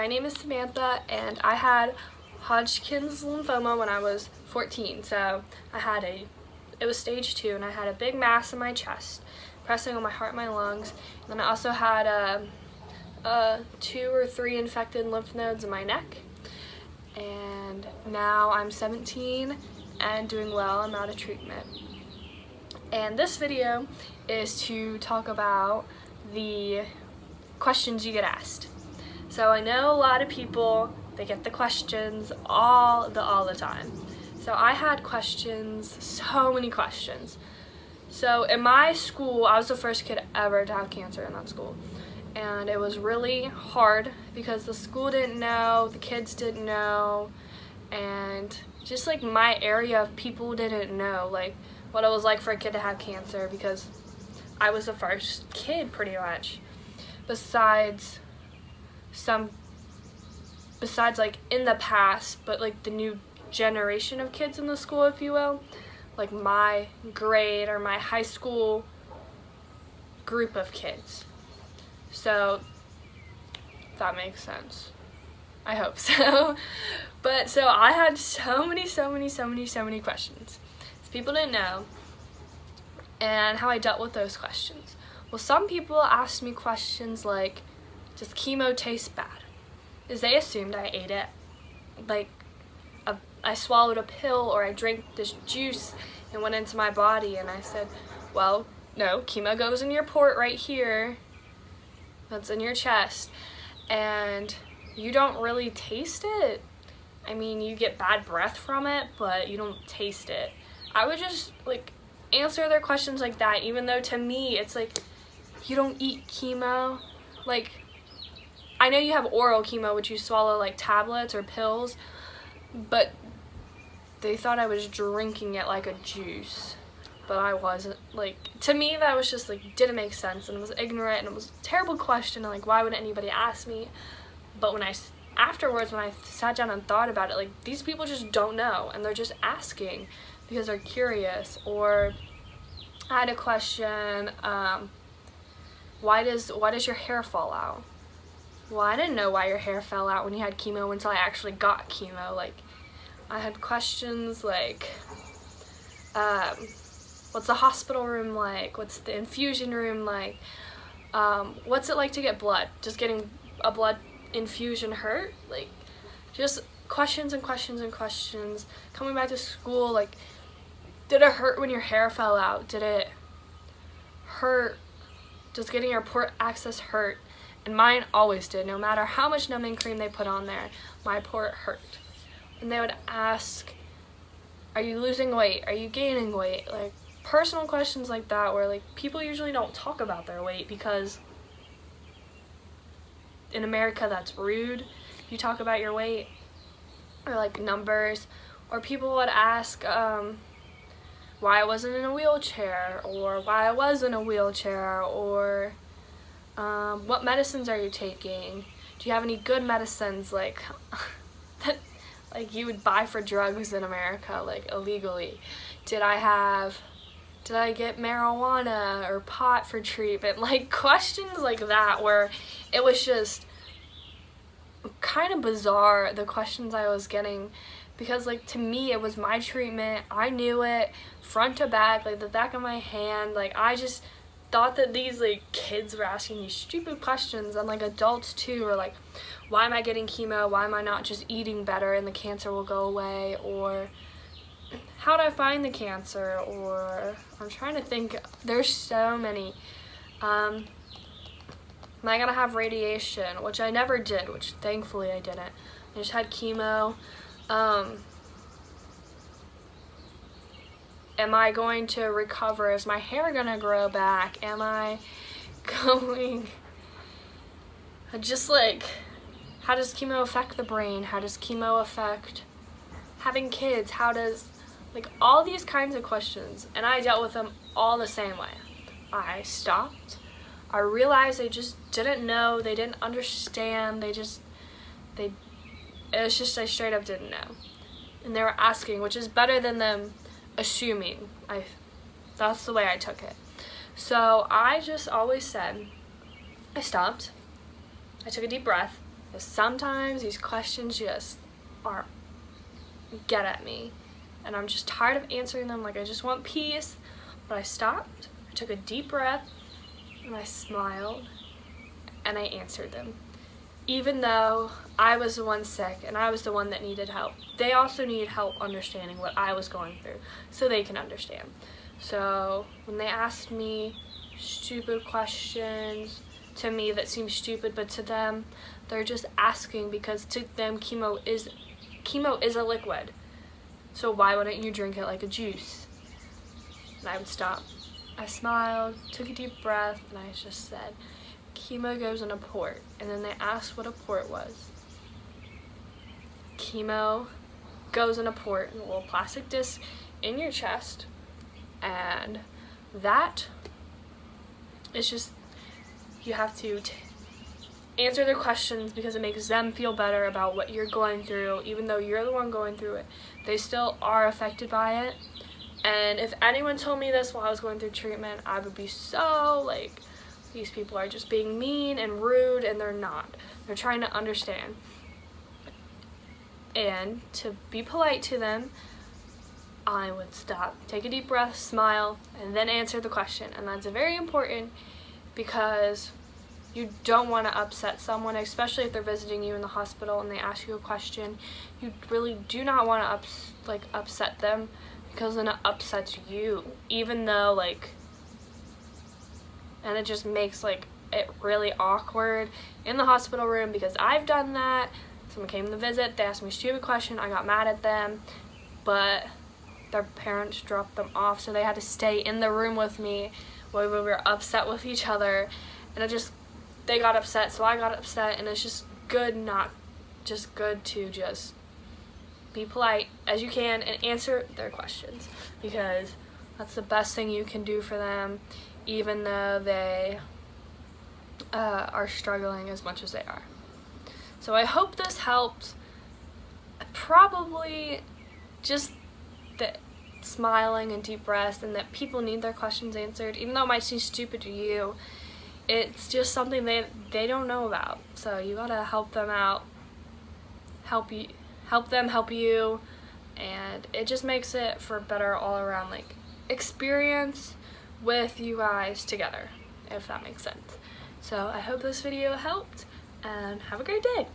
my name is Samantha, and I had Hodgkin's lymphoma when I was 14. So it was stage 2, and I had a big mass in my chest, pressing on my heart and my lungs. And then I also had 2 or 3 infected lymph nodes in my neck. And now I'm 17 and doing well. I'm out of treatment. And this video is to talk about the questions you get asked. So I know a lot of people, they get the questions all the time. So I had questions, so many questions. So in my school, I was the first kid ever to have cancer in that school. And it was really hard because the school didn't know, the kids didn't know, and just like my area of people didn't know like what it was like for a kid to have cancer, because I was the first kid pretty much. Besides like in the past, but like the new generation of kids in the school, if you will, like my grade or my high school group of kids. So if that makes sense. I hope so. But so I had so many questions. So people didn't know, and how I dealt with those questions. Well, some people asked me questions like, does chemo taste bad? Because they assumed I ate it. Like, I swallowed a pill or I drank this juice and went into my body, and I said, well, no, chemo goes in your port right here. That's in your chest. And you don't really taste it. I mean, you get bad breath from it, but you don't taste it. I would just, like, answer their questions like that, even though to me, it's like, you don't eat chemo. Like, I know you have oral chemo, which you swallow like tablets or pills, but they thought I was drinking it like a juice, but I wasn't. Like, to me, that was just like, didn't make sense, and it was ignorant, and it was a terrible question, and like, why would anybody ask me? But afterwards, when I sat down and thought about it, like, these people just don't know, and they're just asking because they're curious. Or I had a question, why does your hair fall out? Well, I didn't know why your hair fell out when you had chemo until I actually got chemo. Like, I had questions like, what's the hospital room like? What's the infusion room like? What's it like to get blood? Does getting a blood infusion hurt? Like, just questions and questions and questions. Coming back to school, like, did it hurt when your hair fell out? Did it hurt? Does getting your port access hurt? And mine always did. No matter how much numbing cream they put on there, my port hurt. And they would ask, are you losing weight? Are you gaining weight? Like, personal questions like that, where like people usually don't talk about their weight, because in America that's rude. You talk about your weight or like numbers. Or people would ask why I wasn't in a wheelchair, or why I was in a wheelchair, or what medicines are you taking? Do you have any good medicines like that, like you would buy for drugs in America, like illegally? Did I get marijuana or pot for treatment? Like, questions like that, where it was just kind of bizarre, the questions I was getting, because like, to me, it was my treatment. I knew it front to back, like the back of my hand. Like, I just thought that these like kids were asking these stupid questions, and like adults too, or like, why am I getting chemo? Why am I not just eating better and the cancer will go away? Or how did I find the cancer? Or I'm trying to think, there's so many. Am I gonna have radiation? Which I never did, which thankfully I didn't. I just had chemo. Am I going to recover? Is my hair gonna grow back? Am I going, just like, how does chemo affect the brain? How does chemo affect having kids? How does, like, all these kinds of questions, and I dealt with them all the same way. I stopped. I realized they just didn't know, they didn't understand, it was just, I straight up didn't know. And they were asking, which is better than them assuming. That's the way I took it. So I just always said, I stopped, I took a deep breath, Because sometimes these questions just get at me, and I'm just tired of answering them. Like, I just want peace. But I stopped, I took a deep breath, and I smiled, and I answered them. Even though I was the one sick and I was the one that needed help, they also needed help understanding what I was going through so they can understand. So when they asked me stupid questions to me that seem stupid, but to them, they're just asking because to them chemo is a liquid. So why wouldn't you drink it like a juice? And I would stop. I smiled, took a deep breath, and I just said, chemo goes in a port. And then they asked what a port was. Chemo goes in a port, in a little plastic disc in your chest, and that is just, you have to answer their questions because it makes them feel better about what you're going through. Even though you're the one going through it, they still are affected by it. And if anyone told me this while I was going through treatment, I would be so like, these people are just being mean and rude, and they're not. They're trying to understand. And to be polite to them, I would stop, take a deep breath, smile, and then answer the question. And that's very important because you don't want to upset someone, especially if they're visiting you in the hospital and they ask you a question. You really do not want to upset them, because then it upsets you, even though and it just makes it really awkward in the hospital room, because I've done that. Someone came to visit, they asked me a stupid question, I got mad at them, but their parents dropped them off, so they had to stay in the room with me while we were upset with each other, and they got upset, so I got upset, and it's just good to just be polite as you can and answer their questions, because that's the best thing you can do for them, even though they are struggling as much as they are. So I hope this helped. Probably just the smiling and deep breaths, and that people need their questions answered, even though it might seem stupid to you. It's just something they don't know about. So you gotta help them out, help them help you, and it just makes it for better all around experience with you guys together, if that makes sense. So I hope this video helped, and have a great day.